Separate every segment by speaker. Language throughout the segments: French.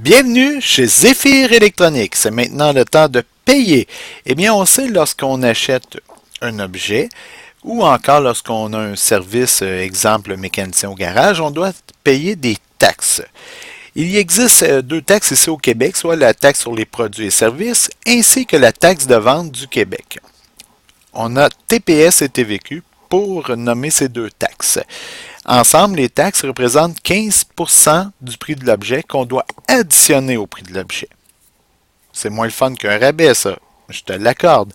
Speaker 1: Bienvenue chez Zéphyr Électronique. C'est maintenant le temps de payer. Eh bien, on sait lorsqu'on achète un objet ou encore lorsqu'on a un service, exemple mécanicien au garage, on doit payer des taxes. Il existe deux taxes ici au Québec, soit la taxe sur les produits et services ainsi que la taxe de vente du Québec. On a TPS et TVQ pour nommer ces deux taxes. Ensemble, les taxes représentent 15% du prix de l'objet qu'on doit additionner au prix de l'objet. C'est moins le fun qu'un rabais, ça. Je te l'accorde.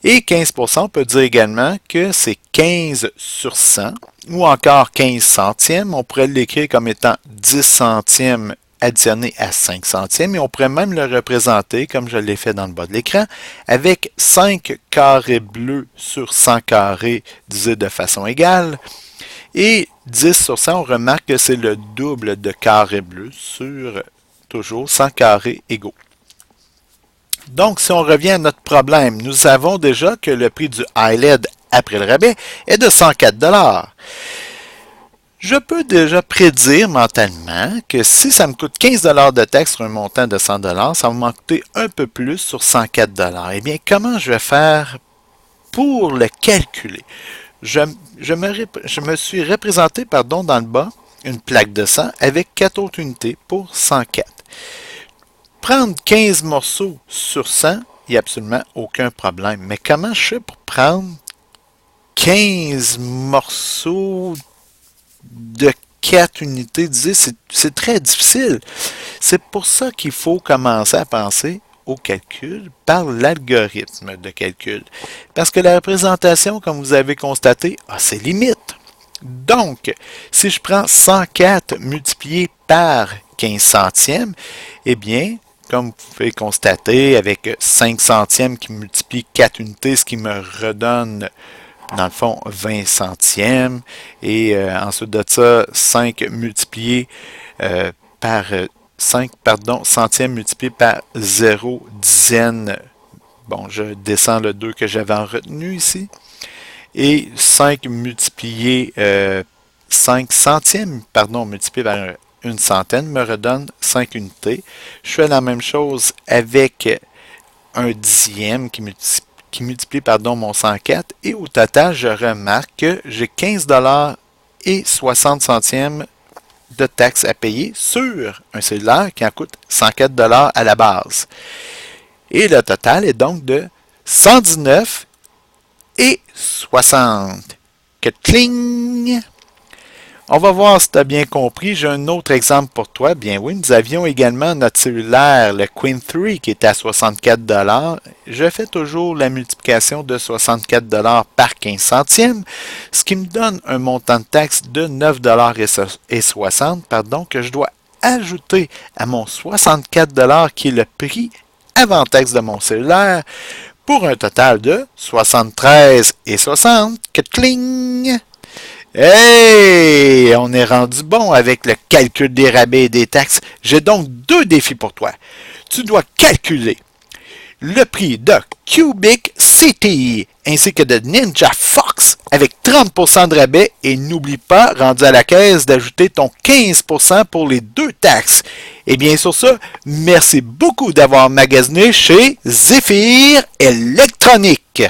Speaker 1: Et 15%, on peut dire également que c'est 15 sur 100 ou encore 15 centièmes. On pourrait l'écrire comme étant 10 centièmes additionné à 5 centièmes et on pourrait même le représenter, comme je l'ai fait dans le bas de l'écran, avec 5 carrés bleus sur 100 carrés divisés de façon égale. Et 10 sur 100, on remarque que c'est le double de carrés bleus sur toujours 100 carrés égaux. Donc, si on revient à notre problème, nous savons déjà que le prix du iLED après le rabais est de 104 $. Je peux déjà prédire mentalement que si ça me coûte 15 $ de taxe sur un montant de 100 $, ça va m'en coûter un peu plus sur 104 $. Eh bien, comment je vais faire pour le calculer? Je me suis représenté dans le bas une plaque de 100 avec 4 autres unités pour 104. Prendre 15 morceaux sur 100, il n'y a absolument aucun problème. Mais comment je fais pour prendre 15 morceaux de 4 unités? C'est très difficile. C'est pour ça qu'il faut commencer à penser au calcul par l'algorithme de calcul. Parce que la représentation, comme vous avez constaté, a ses limites. Donc, si je prends 104 multiplié par 15 centièmes, eh bien, comme vous pouvez constater, avec 5 centièmes qui multiplie 4 unités, ce qui me redonne, dans le fond, 20 centièmes. Et ensuite de ça, 5 multiplié par 5 centièmes multiplié par 0 dizaine. Bon, je descends le 2 que j'avais en retenue ici. Et 5 multiplié 5 centièmes, multiplié par une centaine me redonne 5 unités. Je fais la même chose avec un dixième qui multiplie mon 104. Et au total, je remarque que j'ai 15 $ et 60 centièmes de taxes à payer sur un cellulaire qui en coûte 104 $ à la base. Et le total est donc de 119 et 60. Que cling! On va voir si tu as bien compris. J'ai un autre exemple pour toi. Bien oui, nous avions également notre cellulaire, le Queen 3, qui était à 64 $. Je fais toujours la multiplication de 64 $ par 15 centièmes, ce qui me donne un montant de taxe de 9,60 $ que je dois ajouter à mon 64 $ qui est le prix avant taxe de mon cellulaire, pour un total de 73,60. Que cling! Hey! On est rendu bon avec le calcul des rabais et des taxes. J'ai donc deux défis pour toi. Tu dois calculer le prix de Cubic City ainsi que de Ninja Fox avec 30% de rabais et n'oublie pas, rendu à la caisse, d'ajouter ton 15% pour les deux taxes. Et bien sur ça, merci beaucoup d'avoir magasiné chez Zéphyr Électronique.